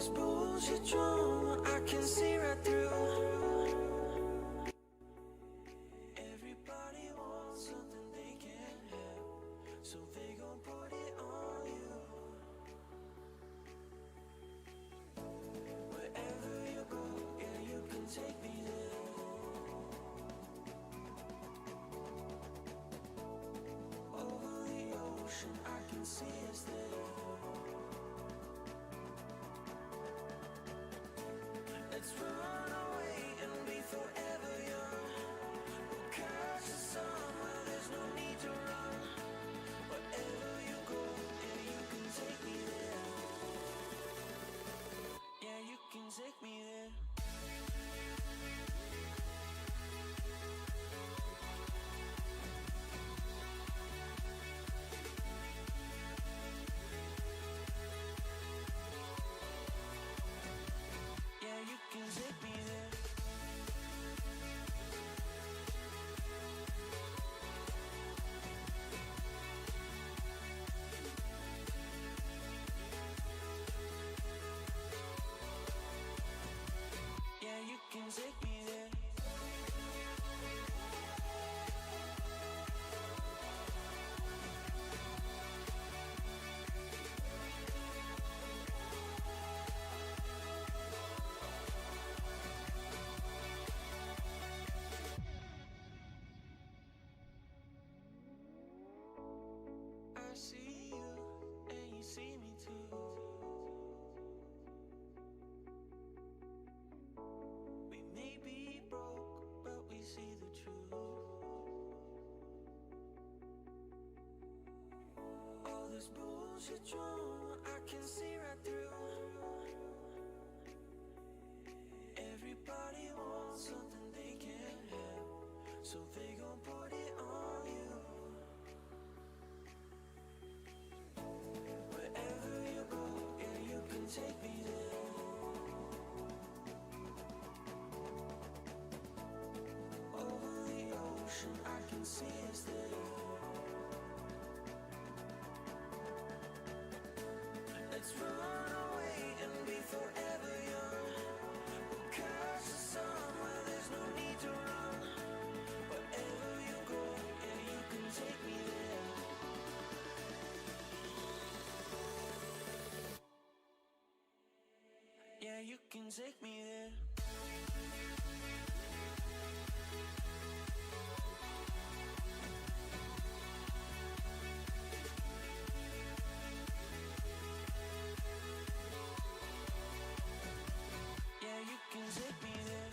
this bullshit drama I can see right through. Everybody wants something they can't have, so they gon' put it on you. Wherever you go, yeah, you can take me there. Over the ocean, I can see us there. Let's run away and be forever young. We'll catch the sun where there's no need to run. Wherever you go, yeah, you can take me there. Yeah, you can take me there. Yeah, you can take me there. Yeah, you can take me there. I see you and you see me too. We may be broke, but we see the truth. All this bullshit drama I can see right through. Everybody wants something they can't have, so they gon' put it on you. Wherever you go, yeah, you can take me there. Over the ocean, I can see us there. Let's run away and be forever young. We'll catch the sun where there's no need to run. Wherever you go, yeah, you can take me there. Yeah, you can take me there. Yeah, you can take me there.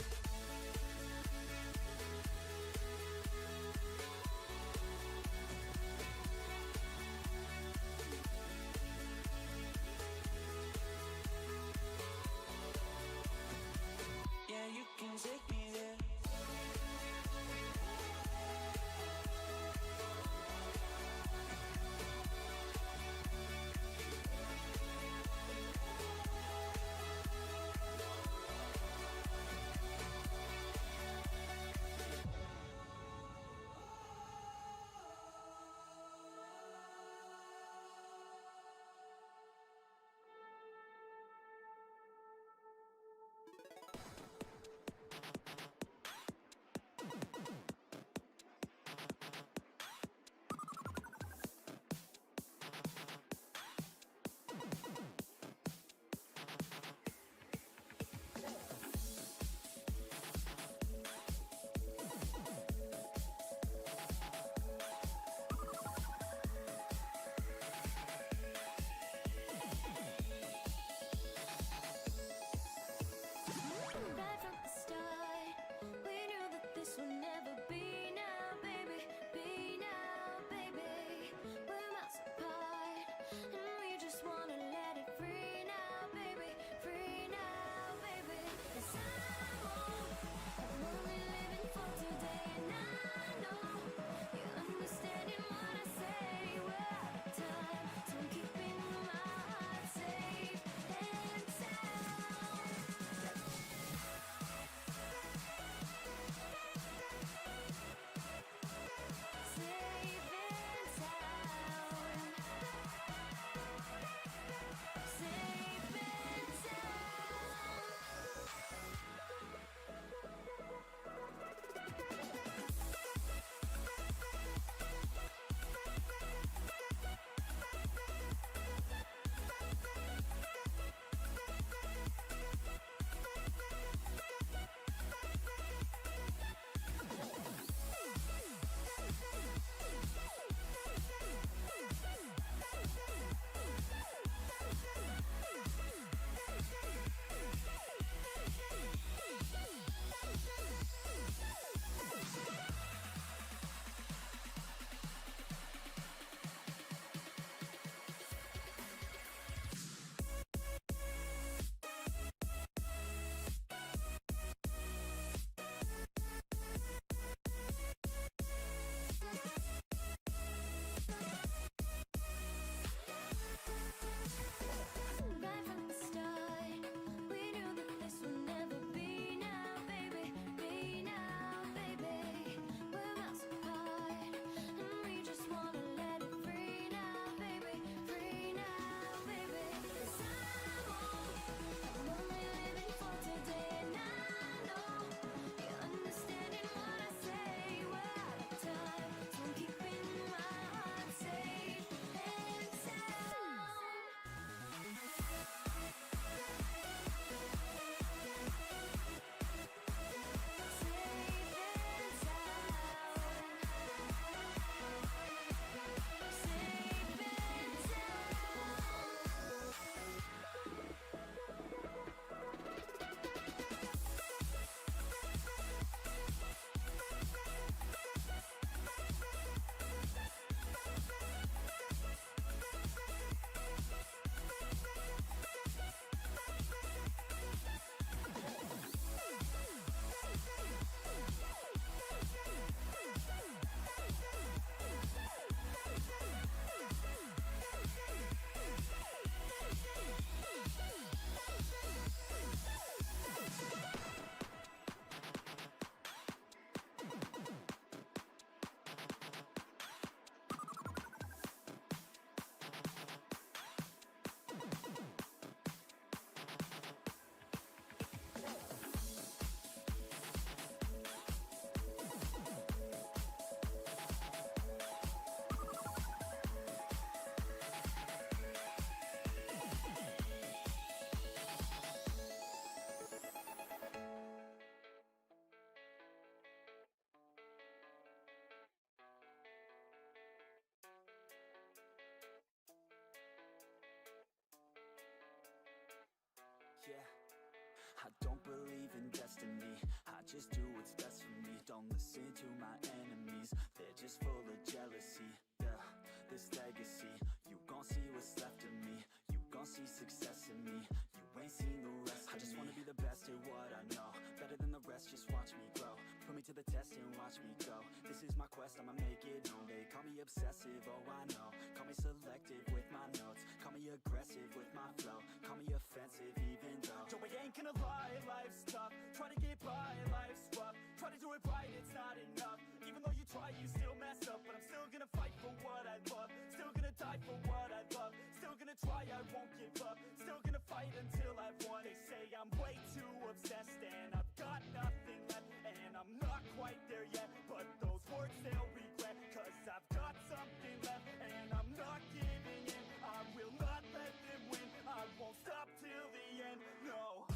don't listen to my enemies, they're just full of jealousy. Yeah, this legacy, you gon' see what's left of me, you gon' see success in me, you ain't seen the rest of me. I just wanna be the best at what I know, better than the rest, just watch me grow. Put me to the test and watch me go. This is my quest, I'ma make it known. They call me obsessive, oh I know. Call me selective with my notes, call me aggressive with my flow, call me offensive even though Joe, I ain't gonna lie, life's tough. Try to get by, life's rough. Try to do it right, it's not enough. Even though you try, you still mess up. But I'm still gonna fight for what I love, still gonna die for what I love, still gonna try, I won't give up, still gonna fight until I've won. They say I'm way too obsessed and I've got nothing left, and I'm not quite there yet, but those words they'll regret, cause I've got something left and I'm not giving in. I will not let them win, I won't stop till the end, no.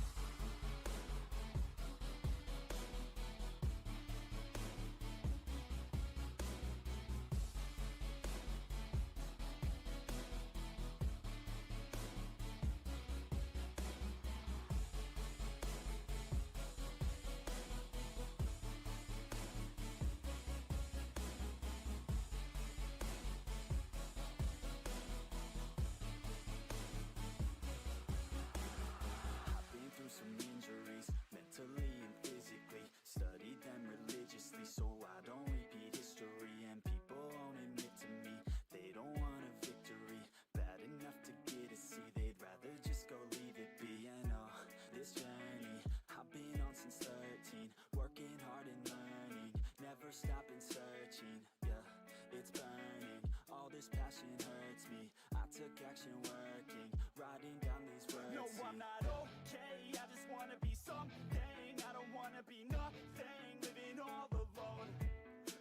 Some injuries, mentally and physically, studied them religiously so I don't repeat history. And people won't admit to me they don't want a victory bad enough to get a C, they'd rather just go leave it be. And oh, this journey I've been on since 13, working hard and learning, never stopping searching. Yeah, it's burning, all this passion hurts me, I took action working, writing down these words. No, I'm not okay, I just wanna be something, I don't wanna be nothing, living all alone.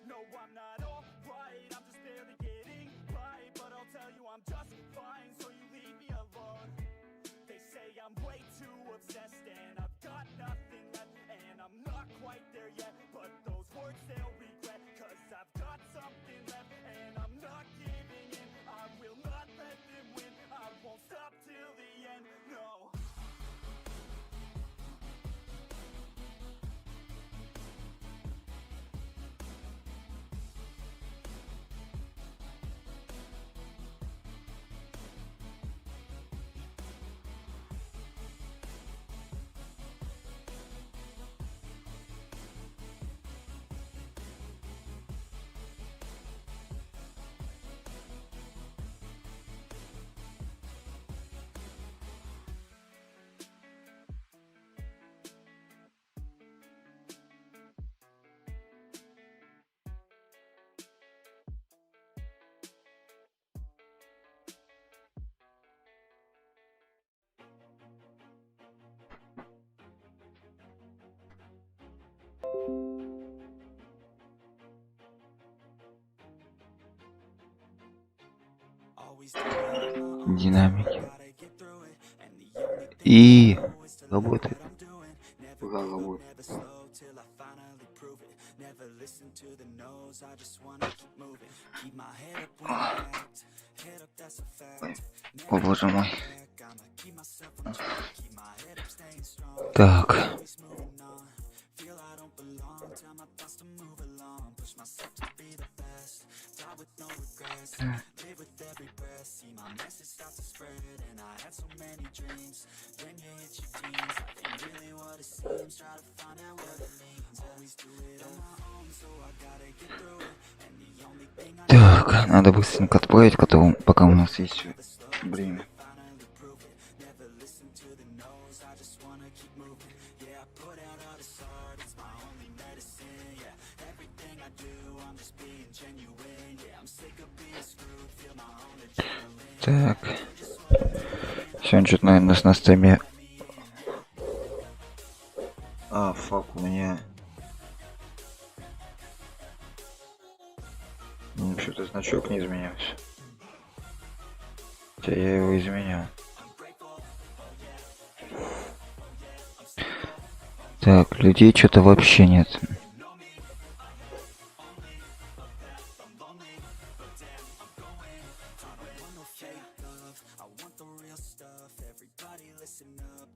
No, I'm not alright, I'm just barely getting by, but I'll tell you I'm just fine, so you leave me alone. They say I'm way too obsessed and I've got nothing left, and I'm not quite there yet, but those words they'll regret, cause I've got something left and I'm not giving in. I will not let them win, I won't stop till the end, no. Динамики. И работает. Пока работает. О, боже мой. Так. Так, надо быстренько отправить, пока у нас есть время. Так. Сегодня что-то, наверное, на стриме. Фак, у меня... Что-то значок не изменился. Хотя я его изменял. Так, людей что-то вообще нет.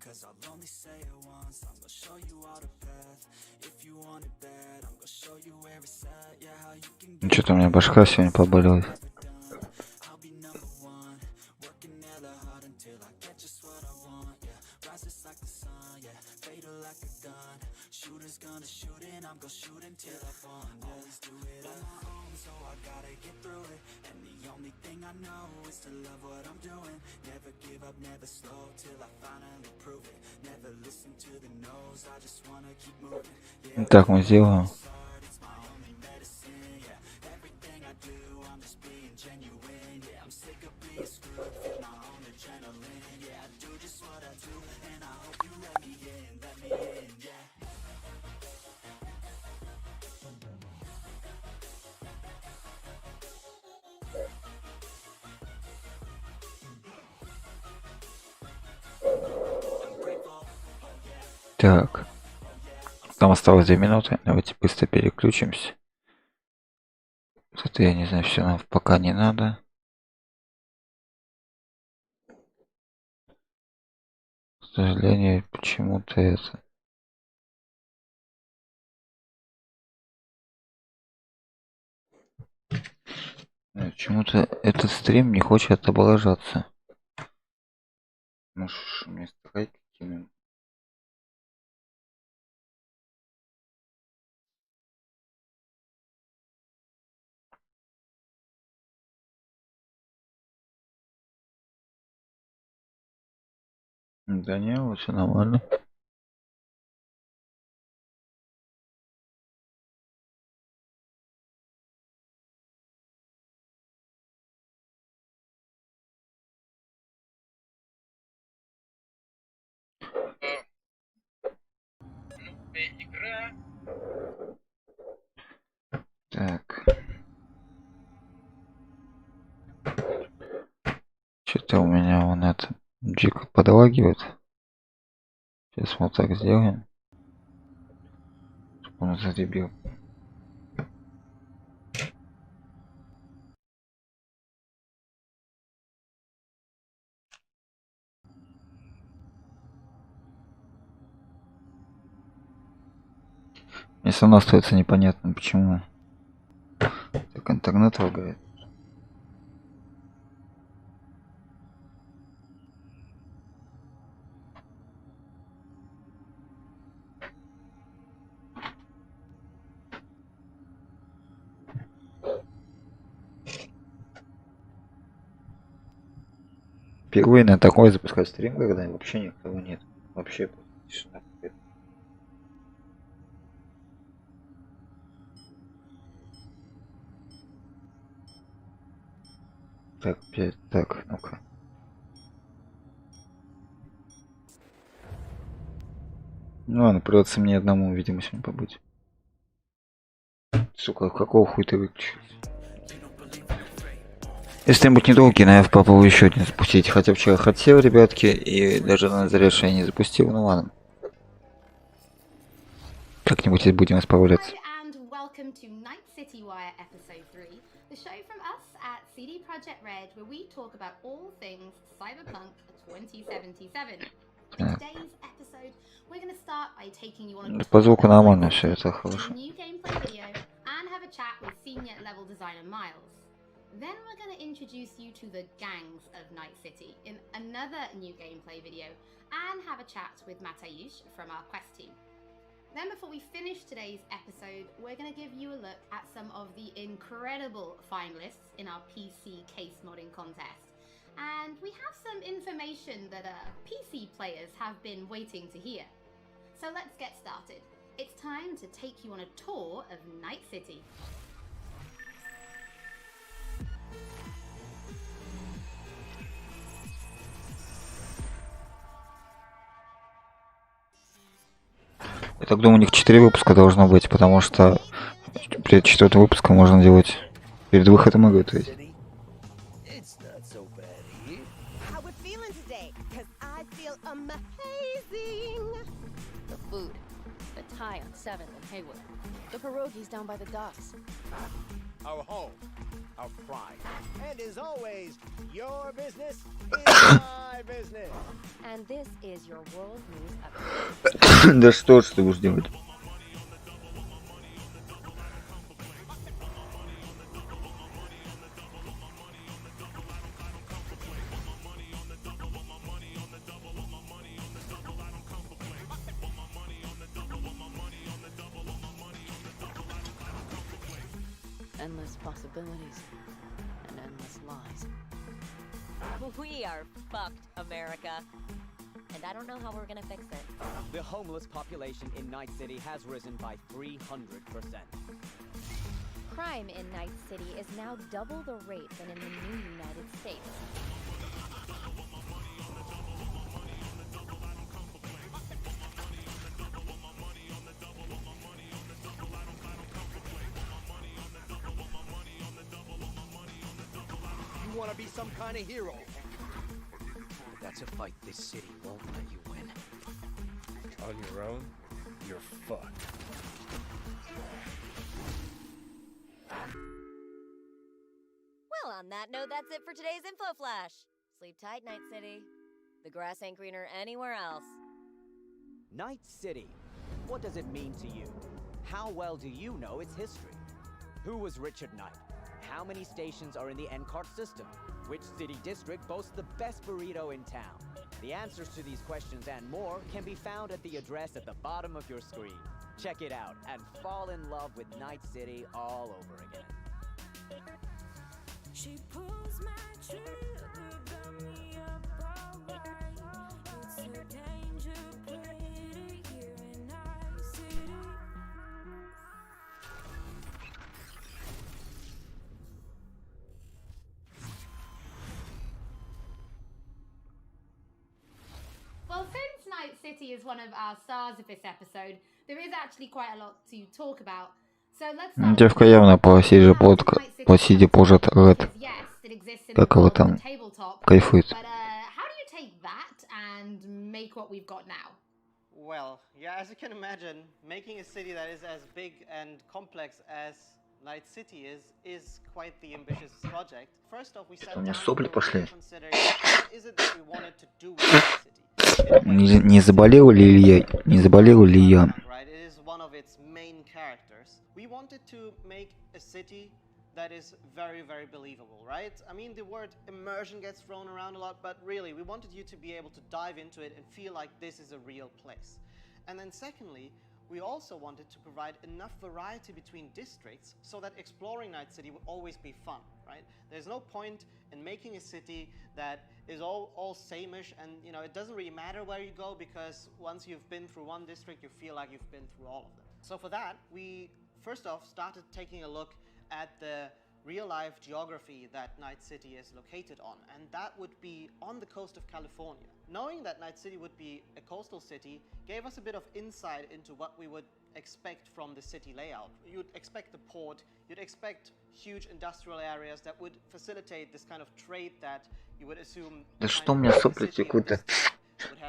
Cause I'll only say it once, I'm gonna show you all the path. If you want it bad, I'm gonna show Что-то у меня башка сегодня поболела. Так мы сделаем. Так. Там осталось 2 минуты. Давайте быстро переключимся. Это я не знаю, все нам пока не надо. К сожалению, почему-то это... Почему-то этот стрим не хочет отображаться. Можешь мне сказать, какими... Да не, вот все нормально. Игра. Так. Что-то у меня вон это дико подлагивает. Сейчас вот так сделаем. Чтобы он заребил. Мне все равно остается непонятно, почему так интернет лагает. Впервые на такой запускать стрим, когда вообще никого нет. Вообще тишина. Так, опять, так, ну-ка. Ну ладно, придется мне одному, видимо, сегодня побыть. Сука, какого хуя ты выключил? Если стрим-нибудь недолгий, наверное, попробую еще один запустить. Хотя вчера хотел, ребятки, и даже на зарядше я не запустил, ну ладно. Как-нибудь будем исправляться. По звуку нормально все, это хорошо. Then we're going to introduce you to the gangs of Night City in another new gameplay video and have a chat with Matayush from our quest team. Then before we finish today's episode, we're going to give you a look at some of the incredible finalists in our PC case modding contest. And we have some information that PC players have been waiting to hear. So let's get started. It's time to take you on a tour of Night City. Я так думаю, у них 4 выпуска должно быть, потому что перед 4-м выпуском можно делать перед выходом игры, то есть. Our pride. And as always, your business is my business. And this is your world news update. Да что ж ты будешь делать? endless possibilities and endless lies. We are fucked, America. And I don't know how we're gonna fix it. The homeless population in Night City has risen by 300%. Crime in Night City is now double the rate than in the new United States. You want to be some kind of hero. But that's a fight this city won't let you win. On your own, you're fucked. Well, on that note, that's it for today's info flash. Sleep tight, Night City. The grass ain't greener anywhere else. Night City. What does it mean to you? How well do you know its history? Who was Richard Knight? How many stations are in the NCART system? Which city district boasts the best burrito in town? The answers to these questions and more can be found at the address at the bottom of your screen. Check it out and fall in love with Night City all over again. She pulls my trigger, got me up alright. It's a danger play here in Night City. Well, since Night City is one of our stars of this episode, there is actually quite a lot to talk about. So let's start Девка явно по сиде пожит рот. Как его там кайфует. But how do you take that and make what we've got now? Well, yeah, as you can imagine, making a city that is as big and complex as Night City is quite the ambitious project. First off, we sat down and considered what is it that we wanted to do with Night City. Не заболел ли я? Right, it is one of its main characters. We wanted to make a city that is very, very believable, right? I mean, the word immersion gets thrown around a lot, but really, we wanted you to be able to dive into it and feel like this is a real place. And then secondly, we also wanted to provide enough variety between districts so that exploring Night City would always be fun, right? There's no point in making a city that is all same-ish, and you know, it doesn't really matter where you go, because once you've been through one district, you feel like you've been through all of them. So for that, we first off started taking a look at the real-life geography that Night City is located on, and that would be on the coast of California. Knowing that Night City would be a coastal city gave us a bit of insight into what we would expect from the city layout. You'd expect the port, you'd expect huge industrial areas that would facilitate this kind of trade that you would assume. Да что у меня сопли текут-то?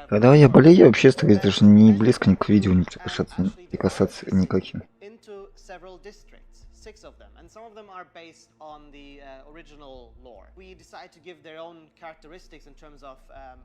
Когда я болею, вообще стараюсь даже не близко ни к видео не прикасаться никаким. Into several districts, 6 of them, and some of them are based on the original lore. We decide to give their own characteristics in terms of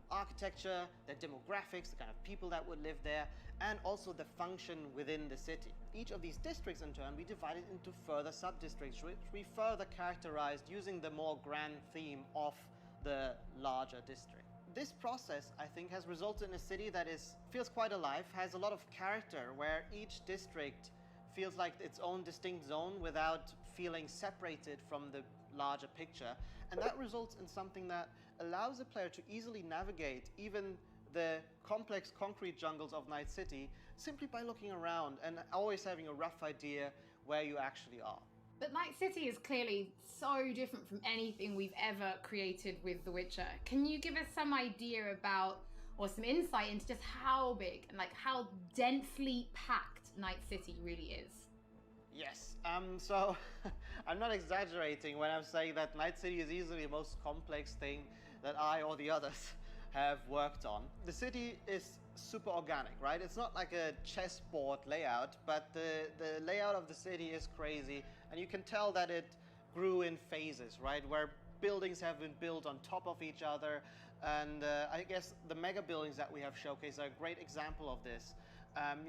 architecture, their demographics, the kind of people that would live there, and also the function within the city. Each of these districts in turn we divided into further sub-districts, which we further characterized using the more grand theme of the larger district. This process, I think, has resulted in a city that feels quite alive, has a lot of character, where each district feels like its own distinct zone without feeling separated from the larger picture. And that results in something that allows the player to easily navigate even the complex concrete jungles of Night City simply by looking around and always having a rough idea where you actually are. But Night City is clearly so different from anything we've ever created with The Witcher. Can you give us some idea about, or some insight into just how big and like how densely packed Night City really is? Yes, so I'm not exaggerating when I'm saying that Night City is easily the most complex thing that I or the others have worked on. The city is super organic, right? It's not like a chessboard layout, but the layout of the city is crazy, and you can tell that it grew in phases, right? Where buildings have been built on top of each other, and I guess the mega buildings that we have showcased are a great example of this.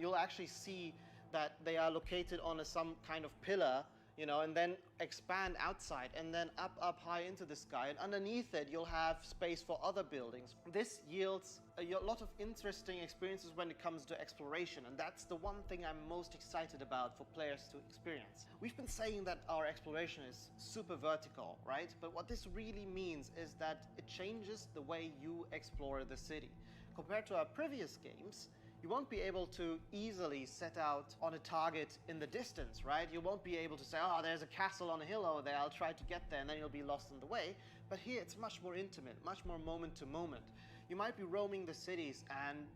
You'll actually see that they are located on some kind of pillar you know, and then expand outside, and then up high into the sky, and underneath it you'll have space for other buildings. This yields a lot of interesting experiences when it comes to exploration, and that's the one thing I'm most excited about for players to experience. We've been saying that our exploration is super vertical, right? But what this really means is that it changes the way you explore the city. Compared to our previous games, you won't be able to easily set out on a target in the distance, right? You won't be able to say, oh, there's a castle on a hill over there, I'll try to get there, and then you'll be lost on the way. But here it's much more intimate, much more moment to moment. You might be roaming the cities and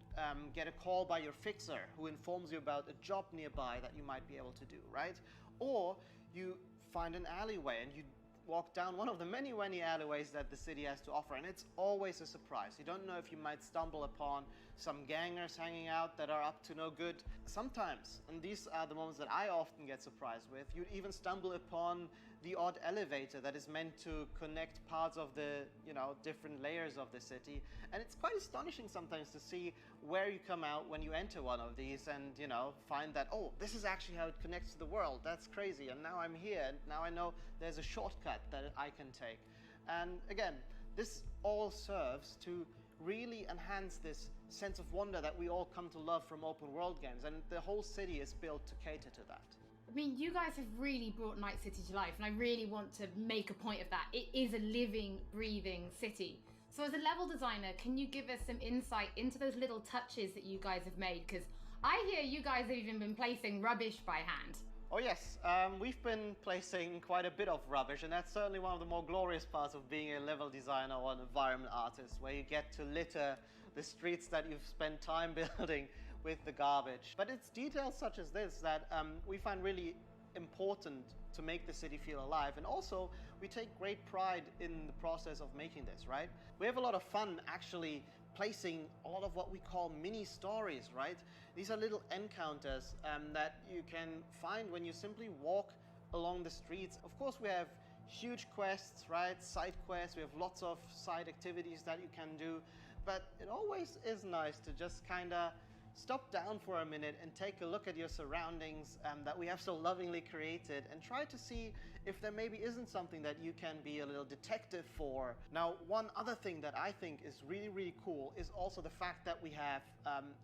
get a call by your fixer who informs you about a job nearby that you might be able to do, right? Or you find an alleyway and you walk down one of the many alleyways that the city has to offer, and it's always a surprise. You don't know if you might stumble upon some gangers hanging out that are up to no good. Sometimes, and these are the moments that I often get surprised with, you'd even stumble upon the odd elevator that is meant to connect parts of the, you know, different layers of the city. And it's quite astonishing sometimes to see where you come out when you enter one of these and, you know, find that, oh, this is actually how it connects to the world. That's crazy. And now I'm here, and now I know there's a shortcut that I can take. And again, this all serves to really enhance this sense of wonder that we all come to love from open world games, and the whole city is built to cater to that. I mean, you guys have really brought Night City to life, and I really want to make a point of that. It is a living, breathing city. So as a level designer, can you give us some insight into those little touches that you guys have made? Because I hear you guys have even been placing rubbish by hand. Oh yes, we've been placing quite a bit of rubbish, and that's certainly one of the more glorious parts of being a level designer or an environment artist, where you get to litter the streets that you've spent time building with the garbage. But it's details such as this that we find really important to make the city feel alive, and also we take great pride in the process of making this, right? We have a lot of fun actually placing a lot of what we call mini stories, right? These are little encounters that you can find when you simply walk along the streets. Of course, we have huge quests, right? Side quests, we have lots of side activities that you can do, but it always is nice to just kind of stop down for a minute and take a look at your surroundings that we have so lovingly created, and try to see if there maybe isn't something that you can be a little detective for. Now, one other thing that I think is really cool is also the fact that we have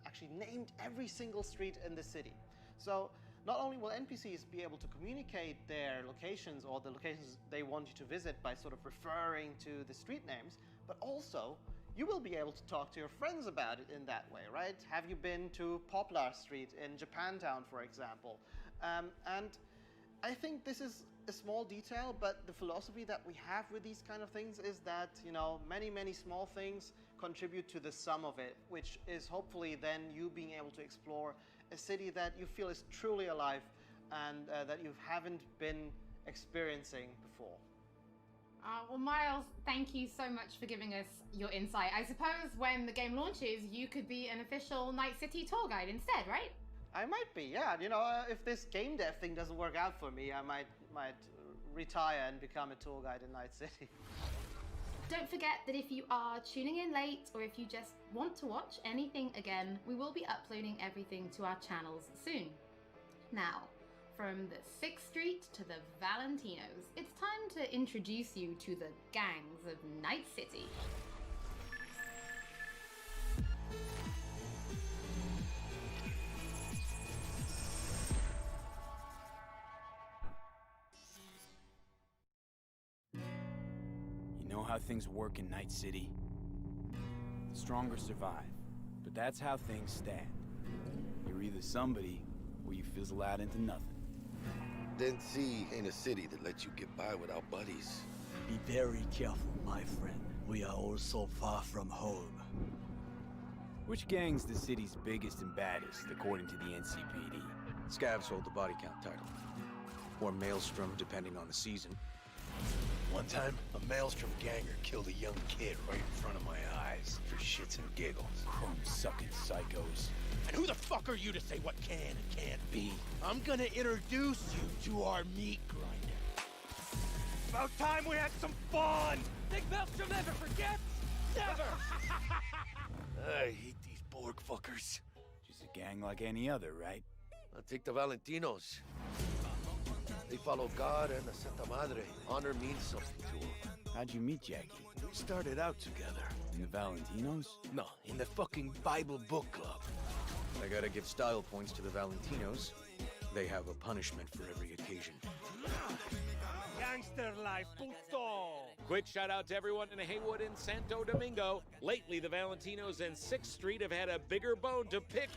actually named every single street in the city. So not only will NPCs be able to communicate their locations or the locations they want you to visit by sort of referring to the street names, but also you will be able to talk to your friends about it in that way, right? Have you been to Poplar Street in Japantown, for example? And I think this is a small detail, but the philosophy that we have with these kind of things is that, you know, many small things contribute to the sum of it, which is hopefully then you being able to explore a city that you feel is truly alive and that you haven't been experiencing before. Well, Miles, thank you so much for giving us your insight. I suppose when the game launches, you could be an official Night City tour guide instead, right? I might be, yeah. You know, if this game dev thing doesn't work out for me, I might retire and become a tour guide in Night City. Don't forget that if you are tuning in late, or if you just want to watch anything again, we will be uploading everything to our channels soon. Now, from the 6th Street to the Valentinos, it's time to introduce you to the gangs of Night City. You know how things work in Night City? The stronger survive, but that's how things stand. You're either somebody, or you fizzle out into nothing. Then C ain't a city that lets you get by without buddies. Be very careful, my friend. We are all so far from home. Which gang's the city's biggest and baddest, according to the NCPD? Scavs hold the body count title. Or Maelstrom, depending on the season. One time, a Maelstrom ganger killed a young kid right in front of my eyes for shits and giggles. Chrome-sucking psychos. And who the fuck are you to say what can and can't be? I'm gonna introduce you to our meat grinder. About time we had some fun! Think Maelstrom never forgets? Never! I hate these Borg fuckers. Just a gang like any other, right? I'll take the Valentinos. They follow God and the Santa Madre. Honor means something to him. How'd you meet Jackie? We started out together. In the Valentinos? No, in the fucking Bible book club. I gotta give style points to the Valentinos. They have a punishment for every occasion. Gangster life, puto! Quick shout out to everyone in Haywood and Santo Domingo. Lately, the Valentinos and 6th Street have had a bigger bone to pick.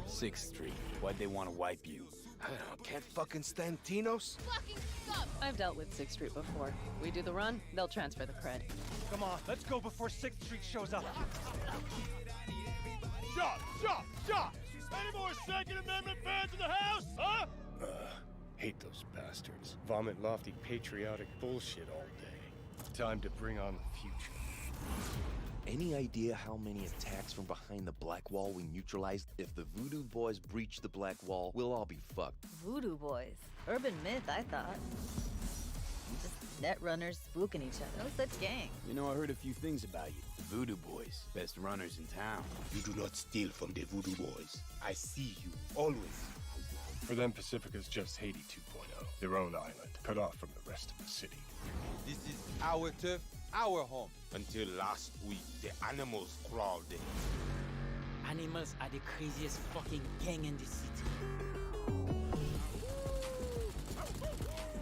6th Street. Why'd they want to wipe you? I can't fucking stand Tinos. Fucking suck! I've dealt with 6th Street before. We do the run, they'll transfer the cred. Come on, let's go before 6th Street shows up. Shot! Shot! Shot! Any more Second Amendment fans in the house, huh? Hate those bastards. Vomit lofty patriotic bullshit all day. Time to bring on the future. Any idea how many attacks from behind the Black Wall we neutralized? If the Voodoo Boys breach the Black Wall, we'll all be fucked. Voodoo Boys? Urban myth, I thought. Just net runners spooking each other. No such gang. You know, I heard a few things about you. The Voodoo Boys, best runners in town. You do not steal from the Voodoo Boys. I see you, always. For them, Pacifica's just Haiti 2.0. Their own island, cut off from the rest of the city. This is our turf, our home. Until last week, the animals crawled in. Animals are the craziest fucking gang in the city.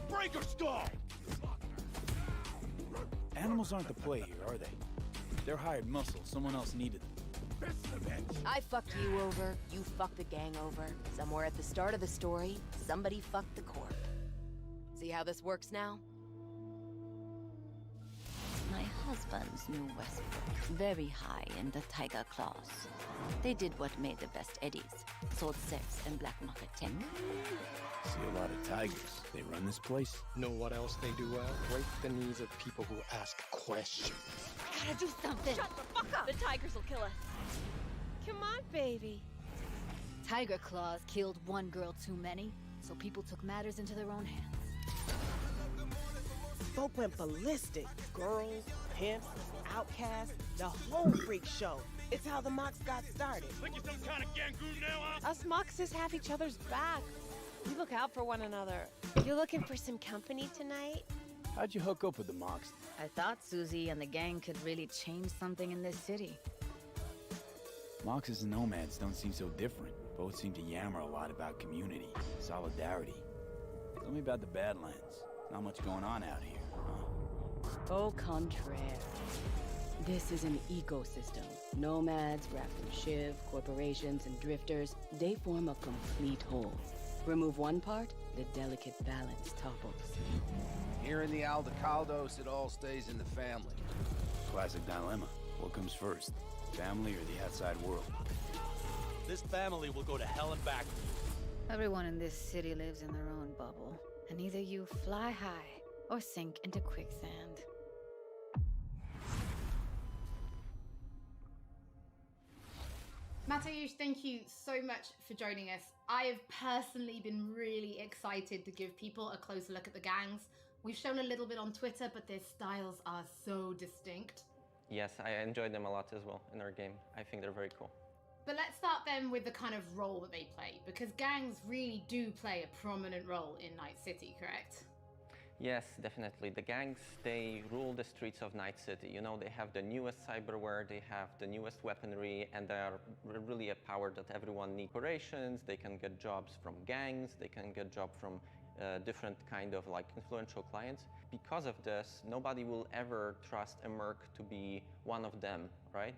Breaker stall! Animals aren't the play here, are they? They're hired muscle. Someone else needed them. I fucked you over, you fucked the gang over. Somewhere at the start of the story, somebody fucked the corp. See how this works now? My husband's new Westbrook, very high in the tiger claws. They did what made the best eddies, sold sex and black market tech. See a lot of tigers. They run this place. Know what else they do well? Break the knees of people who ask questions. I gotta do something! Shut the fuck up! The tigers will kill us. Come on, baby. Tiger claws killed one girl too many, so people took matters into their own hands. Folk went ballistic. Girls, pimps, outcasts, the whole freak show. It's how the Mox got started. Think you're some kind of gangoon now, huh? Us Moxes have each other's back. We look out for one another. You looking for some company tonight? How'd you hook up with the Mox? I thought Susie and the gang could really change something in this city. Moxes and nomads don't seem so different. Both seem to yammer a lot about community, solidarity. Tell me about the Badlands. Not much going on out here, huh? Au contraire. This is an ecosystem. Nomads, Grafton Shiv, corporations, and drifters, they form a complete whole. Remove one part, the delicate balance topples. Here in the Aldecaldos, it all stays in the family. Classic dilemma. What comes first? Family or the outside world? This family will go to hell and back. Everyone in this city lives in their own bubble, and either you fly high or sink into quicksand. Mateusz, thank you so much for joining us. I have personally been really excited to give people a closer look at the gangs. We've shown a little bit on Twitter, but their styles are so distinct. Yes, I enjoyed them a lot as well in our game. I think they're very cool. But let's start then with the kind of role that they play, because gangs really do play a prominent role in Night City, correct? Yes, definitely. The gangs, they rule the streets of Night City. You know, they have the newest cyberware, they have the newest weaponry, and they are really a power that everyone needs. Operations, they can get jobs from gangs, they can get jobs from different kind of like influential clients. Because of this, nobody will ever trust a merc to be one of them, right?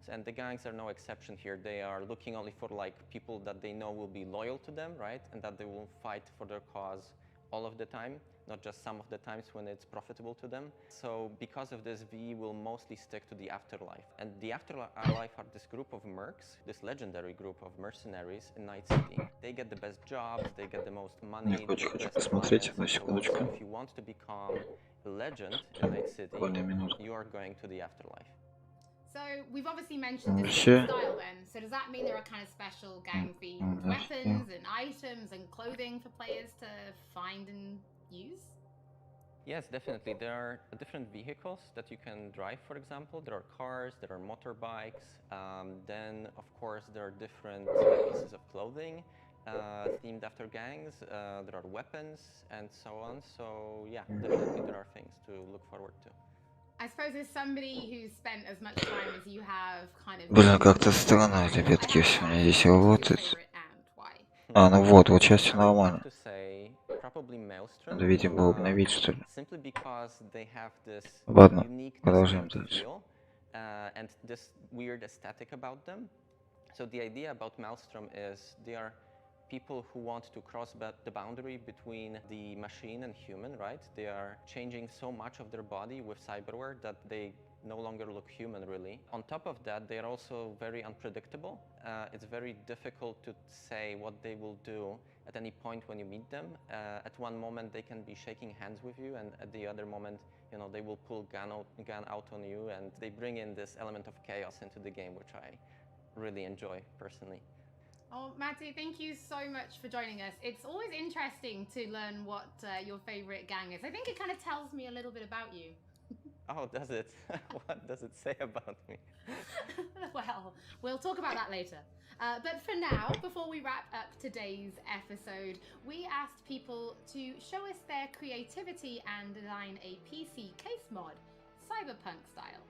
And the gangs are no exception here. They are looking only for like people that they know will be loyal to them, right? And that they will fight for their cause all of the time, not just some of the times when it's profitable to them. So because of this, we will mostly stick to the afterlife. And the afterlife are this group of mercs, this legendary group of mercenaries in Night City. They get the best jobs, they get the most money, the best clients. So if you want to become a legend in Night City, you are going to the afterlife. So we've obviously mentioned this style then. So does that mean there are kind of special gang-themed weapons and items and clothing for players to find and use? Yes, definitely. There are different vehicles that you can drive, for example. There are cars, there are motorbikes. Then, of course, there are different pieces of clothing. themed after gangs. There are weapons and so on. So yeah, definitely there are things to look forward to. I suppose as somebody who's spent as much time as you have kind of... Блин, как-то странно, ребятки, все у меня здесь работает. А, ну вот сейчас нормально. Надо, видимо, было обновить, что ли. Ладно, продолжаем дальше. And this weird aesthetic about them. So the idea about Maelstrom is they are people who want to cross the boundary between the machine and human, right? They are changing so much of their body with cyberware that they no longer look human, really. On top of that, they are also very unpredictable. It's very difficult to say what they will do at any point when you meet them. At one moment, they can be shaking hands with you, and at the other moment, you know, they will pull gun out on you, and they bring in this element of chaos into the game, which I really enjoy personally. Oh, Matty, thank you so much for joining us. It's always interesting to learn what your favorite gang is. I think it kind of tells me a little bit about you. Oh, does it? What does it say about me? Well, we'll talk about that later. But for now, before we wrap up today's episode, we asked people to show us their creativity and design a PC case mod, cyberpunk style.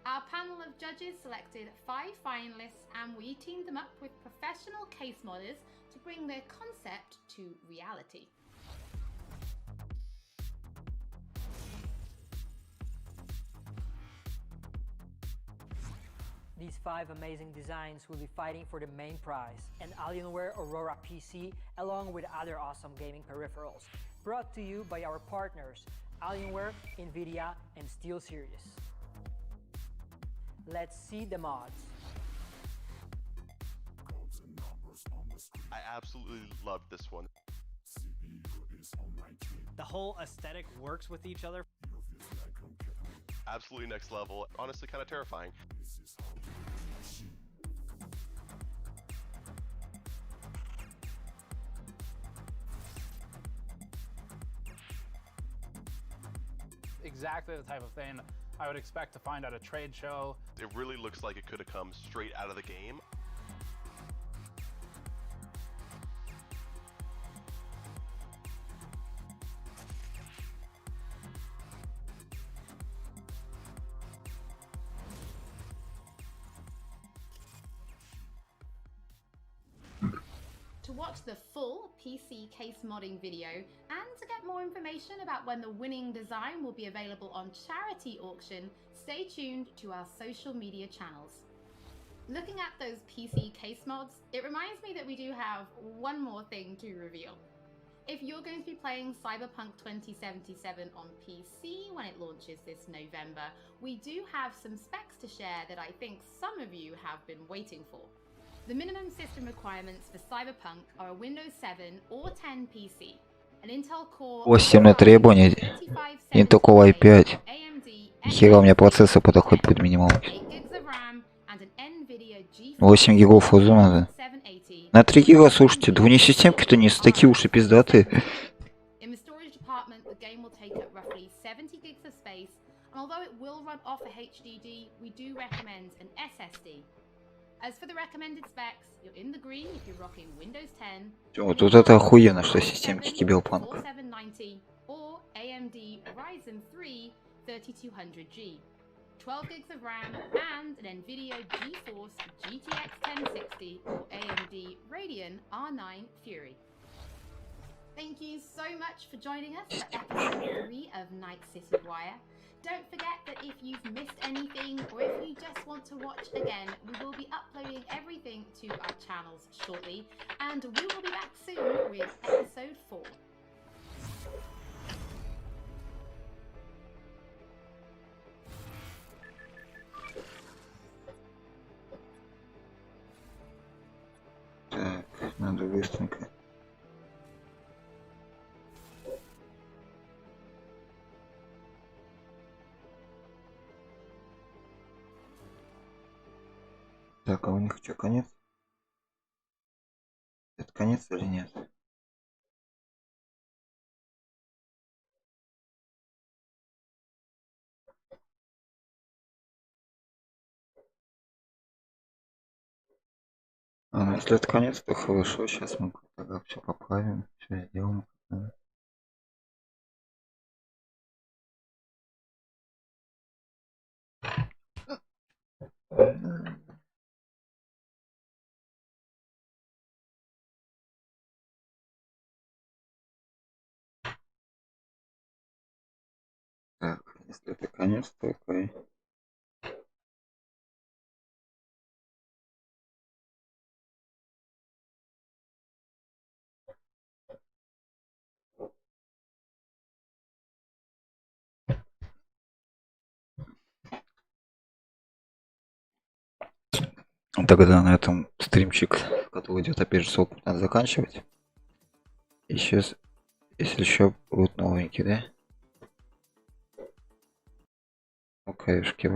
Our panel of judges selected 5 finalists, and we teamed them up with professional case modders to bring their concept to reality. These 5 amazing designs will be fighting for the main prize, an Alienware Aurora PC along with other awesome gaming peripherals, brought to you by our partners Alienware, Nvidia, and SteelSeries. Let's see the mods. I absolutely loved this one. The whole aesthetic works with each other. Absolutely next level. Honestly, kind of terrifying. Exactly the type of thing I would expect to find at a trade show. It really looks like it could have come straight out of the game. To watch the full PC case modding video and to get more information about when the winning design will be available on charity auction, stay tuned to our social media channels. Looking at those PC case mods, it reminds me that we do have one more thing to reveal. If you're going to be playing Cyberpunk 2077 on PC when it launches this November, we do have some specs to share that I think some of you have been waiting for. The minimum system requirements for Cyberpunk are a Windows 7 or 10 PC, an Intel Core 8 требования, Intel Core i5. Хера у меня процессор подоходит под минималки. 8 гигов узу надо. На 3 гига, слушайте, да у них системки-то не такие уж и пиздатые. In the storage department, the game will take up roughly 70 gigs of space, and although it will run off a HDD, we do recommend an SSD. As for the recommended specs, you're in the green if you're rocking Windows 10. Вот это охуенно, что системки Киберпанк. 4790 or AMD Ryzen 3 3200G. 12 gigs of RAM and an Nvidia GeForce GTX 1060 or AMD Radeon R9 Fury. Thank you so much for joining us for episode 3 of Night City Wire. Don't forget that if you've missed anything or if you just want to watch again, we will be uploading everything to our channels shortly, and we will be back soon with episode 4. Так, надо быстренько. Так, а у них что, конец? Это конец или нет? А, ну если это конец, то хорошо, сейчас мы тогда все поправим, все сделаем. Так, если это конец, то окей. Тогда на этом стримчик, который идет опять же 40 минут, надо заканчивать. И сейчас, если еще будут новенькие, да? Ну, каюшки.